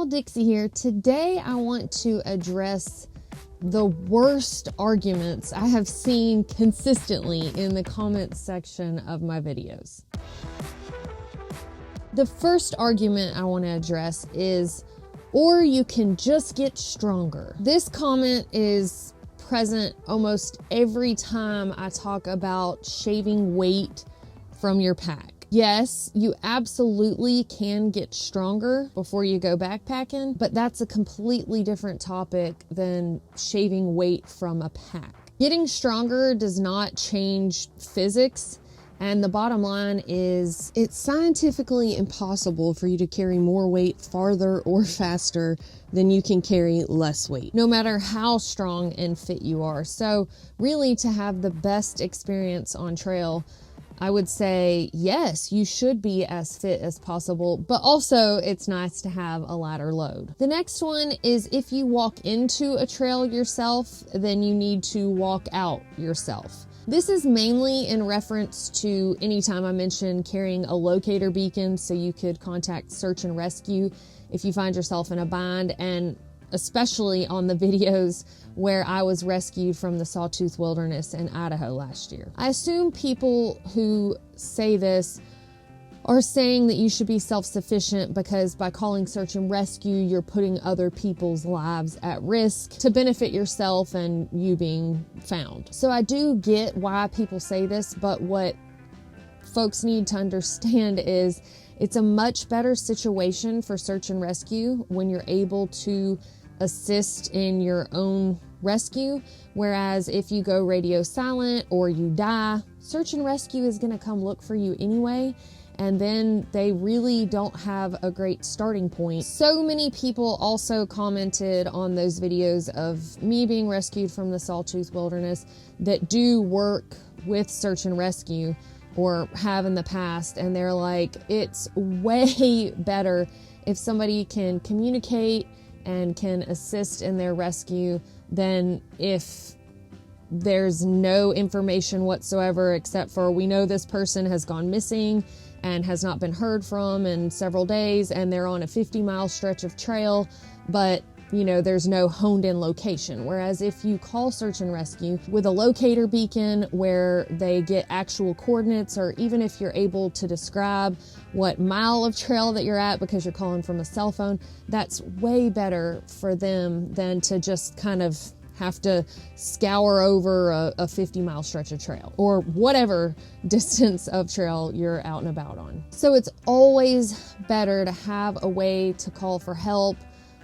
y'all, Dixie here. Today I want to address the worst arguments I have seen consistently in the comments section of my videos. The first argument I want to address is, or you can just get stronger. This comment is present almost every time I talk about shaving weight from your pack. Yes, you absolutely can get stronger before you go backpacking, but that's a completely different topic than shaving weight from a pack. Getting stronger does not change physics, and the bottom line is it's scientifically impossible for you to carry more weight farther or faster than you can carry less weight, no matter how strong and fit you are. So really, to have the best experience on trail, I would say, yes, you should be as fit as possible, but also it's nice to have a lighter load. The next one is, if you walk into a trail yourself, then you need to walk out yourself. This is mainly in reference to anytime I mention carrying a locator beacon so you could contact search and rescue if you find yourself in a bind, and especially on the videos where I was rescued from the Sawtooth Wilderness in Idaho last year. I assume people who say this are saying that you should be self-sufficient because by calling search and rescue, you're putting other people's lives at risk to benefit yourself and you being found. So I do get why people say this, but what folks need to understand is it's a much better situation for search and rescue when you're able to assist in your own rescue, whereas if you go radio silent or you die, search and rescue is going to come look for you anyway, and then they really don't have a great starting point. So many people also commented on those videos of me being rescued from the Sawtooth Wilderness that do work with search and rescue or have in the past, and they're like, it's way better if somebody can communicate and can assist in their rescue than if there's no information whatsoever except for, we know this person has gone missing and has not been heard from in several days, and they're on a 50-mile stretch of trail, but you know, there's no honed in location. Whereas if you call search and rescue with a locator beacon where they get actual coordinates, or even if you're able to describe what mile of trail that you're at because you're calling from a cell phone, that's way better for them than to just kind of have to scour over a 50-mile stretch of trail or whatever distance of trail you're out and about on. So it's always better to have a way to call for help.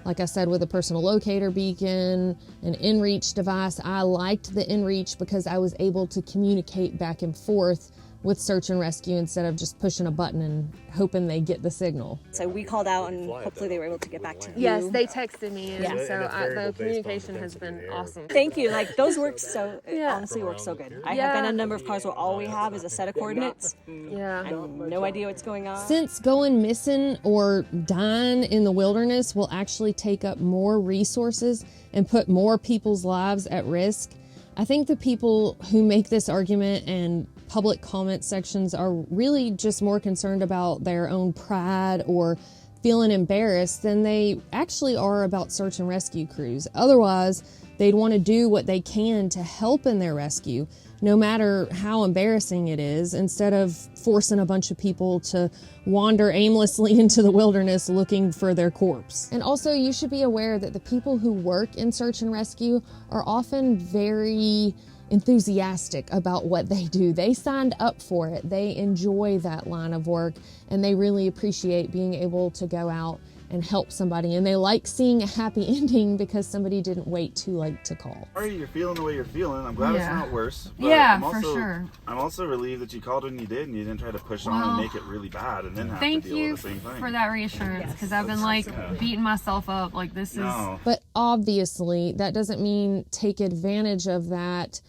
Like I said, with a personal locator beacon, an inReach device. I liked the inReach because I was able to communicate back and forth with search and rescue instead of just pushing a button and hoping they get the signal. So we called out and hopefully they were able to get back to you. Yes, they texted me, and so the communication has been awesome. Thank you. Like, those work so, honestly work so good. I have been in a number of cars where all we have is a set of coordinates. Yeah. And no idea what's going on. Since going missing or dying in the wilderness will actually take up more resources and put more people's lives at risk, I think the people who make this argument and public comment sections are really just more concerned about their own pride or feeling embarrassed than they actually are about search and rescue crews. Otherwise, they'd want to do what they can to help in their rescue, no matter how embarrassing it is, instead of forcing a bunch of people to wander aimlessly into the wilderness looking for their corpse. And also, you should be aware that the people who work in search and rescue are often very enthusiastic about what they do. They signed up for it. They enjoy that line of work, and they really appreciate being able to go out and help somebody, and they like seeing a happy ending because somebody didn't wait too late to call. Sorry you're feeling the way you're feeling. I'm glad it's not worse. But Yeah, for sure. I'm also relieved that you called when you did and you didn't try to push on and make it really bad and then have to deal with the same thing. Thank you for that reassurance, because I've been like beating myself up like this is... But obviously that doesn't mean take advantage of that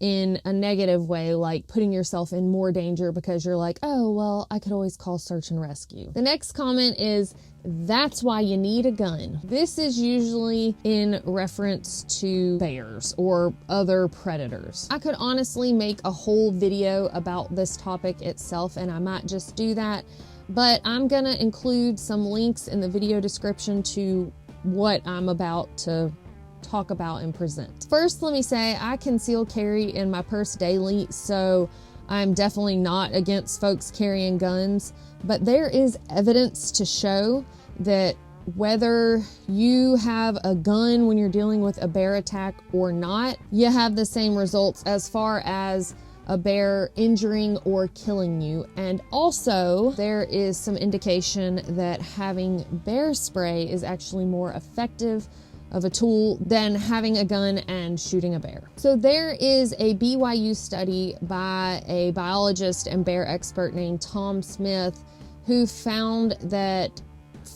in a negative way, like putting yourself in more danger because you're like, oh, well, I could always call search and rescue. The next comment is, that's why you need a gun. This is usually in reference to bears or other predators. I could honestly make a whole video about this topic itself, and I might just do that. but I'm gonna include some links in the video description to what I'm about to talk about and present. First, let me say I conceal carry in my purse daily, so I'm definitely not against folks carrying guns, but there is evidence to show that whether you have a gun when you're dealing with a bear attack or not, you have the same results as far as a bear injuring or killing you. And also, there is some indication that having bear spray is actually more effective of a tool than having a gun and shooting a bear. So there is a BYU study by a biologist and bear expert named Tom Smith who found that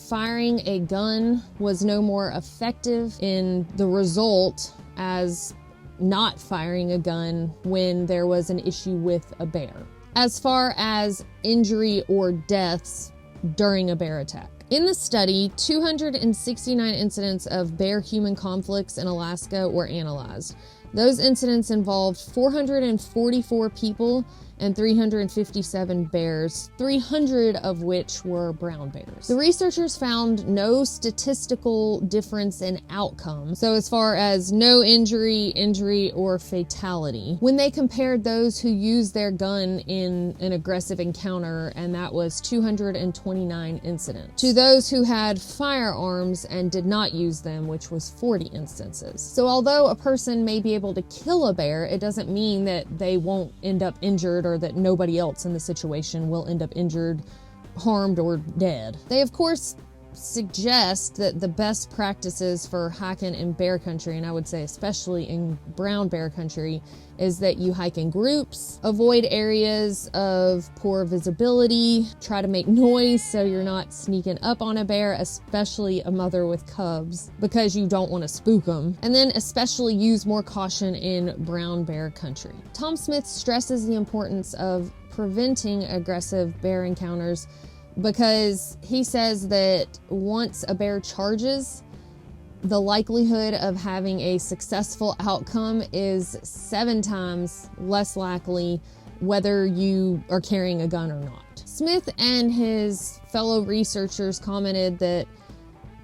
firing a gun was no more effective in the result as not firing a gun when there was an issue with a bear, as far as injury or deaths during a bear attack. In the study, 269 incidents of bear-human conflicts in Alaska were analyzed. Those incidents involved 444 people and 357 bears, 300 of which were brown bears. The researchers found no statistical difference in outcome, so as far as no injury, or fatality, when they compared those who used their gun in an aggressive encounter, and that was 229 incidents, to those who had firearms and did not use them, which was 40 instances. So although a person may be able to kill a bear, it doesn't mean that they won't end up injured or that nobody else in the situation will end up injured, harmed, or dead. They, of course, suggest that the best practices for hiking in bear country, and I would say especially in brown bear country, is that you hike in groups, avoid areas of poor visibility, try to make noise so you're not sneaking up on a bear, especially a mother with cubs, because you don't want to spook them, and then especially use more caution in brown bear country. Tom Smith stresses the importance of preventing aggressive bear encounters because he says that once a bear charges, the likelihood of having a successful outcome is 7 times less likely whether you are carrying a gun or not. Smith and his fellow researchers commented that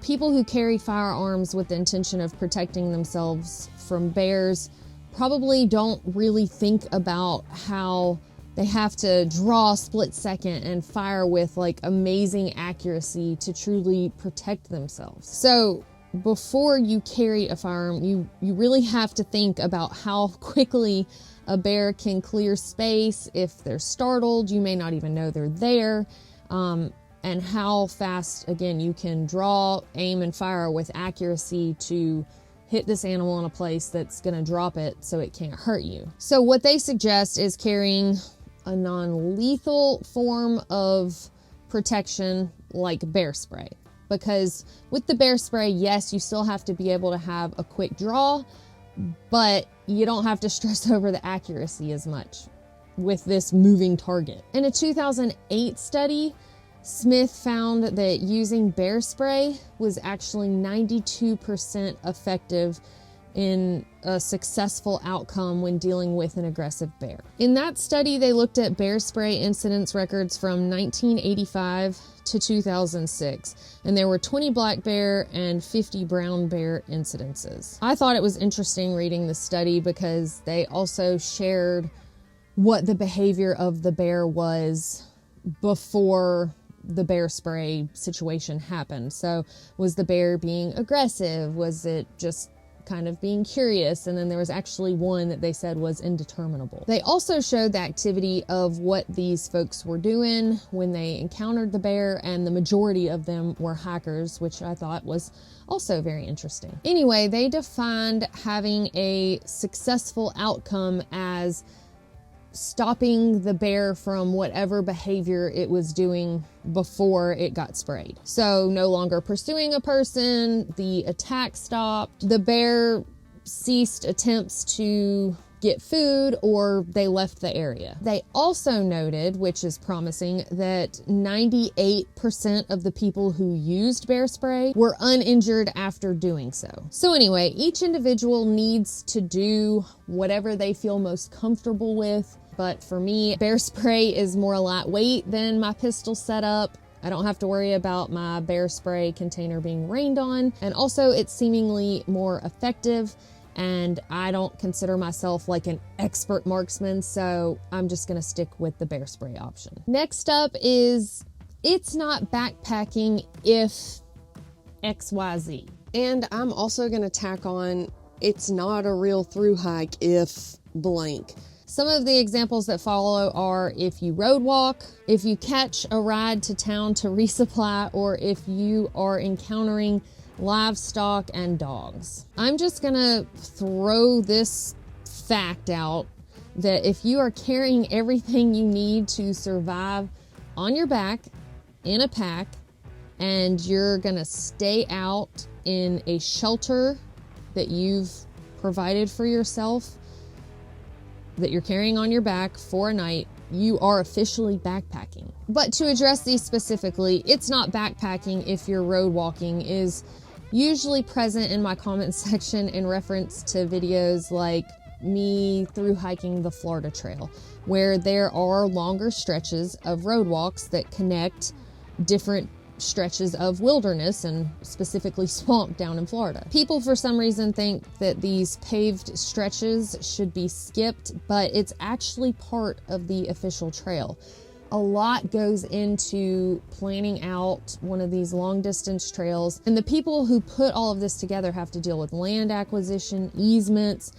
people who carry firearms with the intention of protecting themselves from bears probably don't really think about how they have to draw a split second and fire with like amazing accuracy to truly protect themselves. So before you carry a firearm, you really have to think about how quickly a bear can clear space. If they're startled, you may not even know they're there. And how fast, again, you can draw, aim, and fire with accuracy to hit this animal in a place that's going to drop it so it can't hurt you. So what they suggest is carrying a non-lethal form of protection like bear spray. Because with the bear spray, yes, you still have to be able to have a quick draw, but you don't have to stress over the accuracy as much with this moving target. In a 2008 study, Smith found that using bear spray was actually 92% effective in a successful outcome when dealing with an aggressive bear. In that study, they looked at bear spray incidence records from 1985 to 2006, and there were 20 black bear and 50 brown bear incidences. I thought it was interesting reading the study because they also shared what the behavior of the bear was before the bear spray situation happened. So was the bear being aggressive? Was it just kind of being curious? And then there was actually one that they said was indeterminable. They also showed the activity of what these folks were doing when they encountered the bear, and the majority of them were hikers, which I thought was also very interesting. Anyway, they defined having a successful outcome as stopping the bear from whatever behavior it was doing before it got sprayed. So no longer pursuing a person, the attack stopped, the bear ceased attempts to get food, or they left the area. They also noted, which is promising, that 98% of the people who used bear spray were uninjured after doing so. So anyway, each individual needs to do whatever they feel most comfortable with. But for me, bear spray is more lightweight than my pistol setup, I don't have to worry about my bear spray container being rained on, and also it's seemingly more effective, and I don't consider myself like an expert marksman, so I'm just gonna stick with the bear spray option. Next up is, it's not backpacking if XYZ. And I'm also gonna tack on, it's not a real thru hike if blank. Some of the examples that follow are if you road walk, if you catch a ride to town to resupply, or if you are encountering livestock and dogs. I'm just gonna throw this fact out that if you are carrying everything you need to survive on your back in a pack, and you're gonna stay out in a shelter that you've provided for yourself, that you're carrying on your back for a night, you are officially backpacking. But to address these specifically, it's not backpacking if you're road walking is usually present in my comment section in reference to videos like me through hiking the Florida Trail, where there are longer stretches of road walks that connect different stretches of wilderness and specifically swamp down in Florida. People for some reason think that these paved stretches should be skipped, but it's actually part of the official trail. A lot goes into planning out one of these long distance trails, and the people who put all of this together have to deal with land acquisition, easements,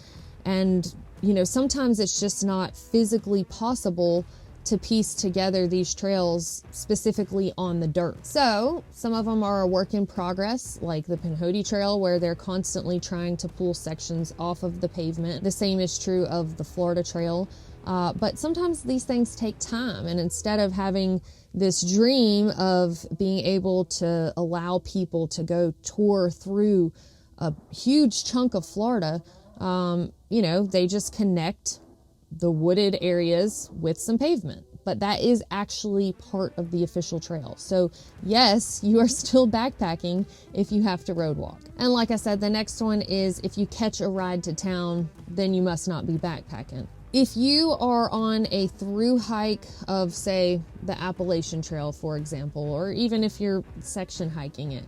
and sometimes it's just not physically possible to piece together these trails specifically on the dirt. So some of them are a work in progress, like the Pinhoti Trail, where they're constantly trying to pull sections off of the pavement. The same is true of the Florida Trail. But sometimes these things take time, and instead of having this dream of being able to allow people to go tour through a huge chunk of Florida, they just connect the wooded areas with some pavement. But that is actually part of the official trail. So yes, you are still backpacking if you have to road walk. And like I said, the next one is if you catch a ride to town, then you must not be backpacking. If you are on a through hike of, say, the Appalachian Trail, for example, or even if you're section hiking it,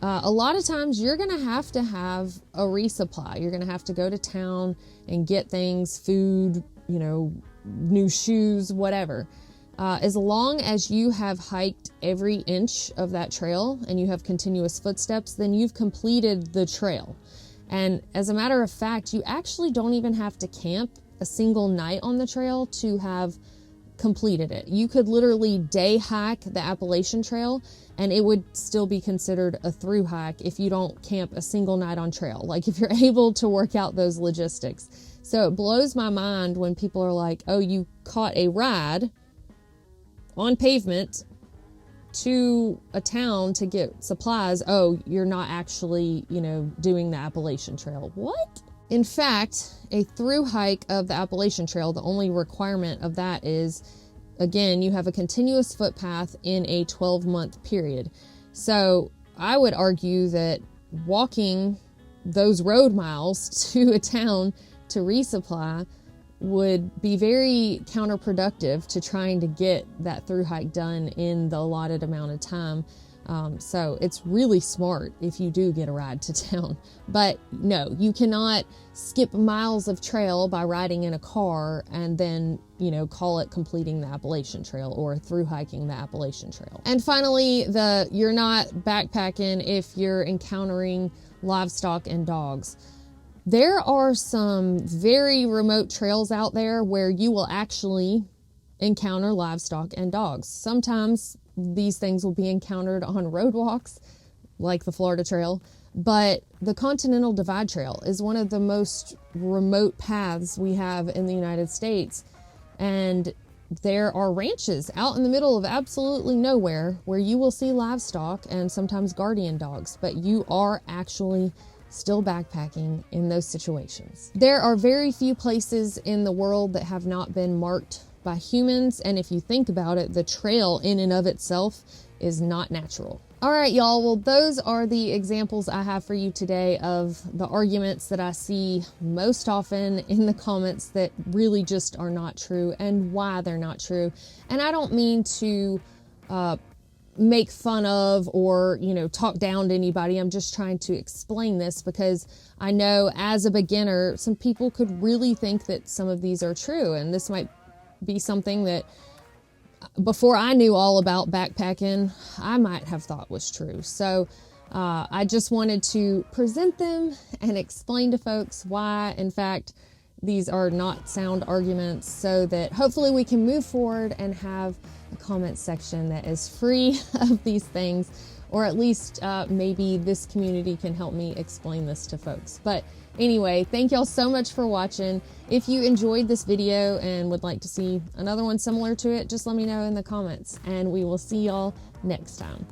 a lot of times you're going to have a resupply. You're going to have to go to town and get things, food, new shoes, whatever. As long as you have hiked every inch of that trail and you have continuous footsteps, then you've completed the trail. And as a matter of fact, you actually don't even have to camp a single night on the trail to have completed it. You could literally day hike the Appalachian Trail and it would still be considered a through hike if you don't camp a single night on trail, like if you're able to work out those logistics. So it blows my mind when people are like, oh, you caught a ride on pavement to a town to get supplies. Oh, you're not actually, doing the Appalachian Trail. What? In fact, a through hike of the Appalachian Trail, the only requirement of that is, again, you have a continuous footpath in a 12-month period. So I would argue that walking those road miles to a town to resupply would be very counterproductive to trying to get that through hike done in the allotted amount of time. So it's really smart if you do get a ride to town. But no, you cannot skip miles of trail by riding in a car and then, call it completing the Appalachian Trail or through hiking the Appalachian Trail. And finally, you're not backpacking if you're encountering livestock and dogs. There are some very remote trails out there where you will actually encounter livestock and dogs. Sometimes these things will be encountered on road walks, like the Florida Trail, but the Continental Divide Trail is one of the most remote paths we have in the United States, and there are ranches out in the middle of absolutely nowhere where you will see livestock and sometimes guardian dogs, but you are actually still backpacking in those situations. There are very few places in the world that have not been marked by humans, and if you think about it, the trail in and of itself is not natural. All right, y'all, well, those are the examples I have for you today of the arguments that I see most often in the comments that really just are not true and why they're not true. And I don't mean to make fun of or, you know, talk down to anybody. I'm just trying to explain this because I know as a beginner, some people could really think that some of these are true. And this might be something that before I knew all about backpacking, I might have thought was true. So I just wanted to present them and explain to folks why, in fact, these are not sound arguments, so that hopefully we can move forward and have a comment section that is free of these things, or at least maybe this community can help me explain this to folks. But anyway, thank y'all so much for watching. If you enjoyed this video and would like to see another one similar to it, just let me know in the comments, and we will see y'all next time.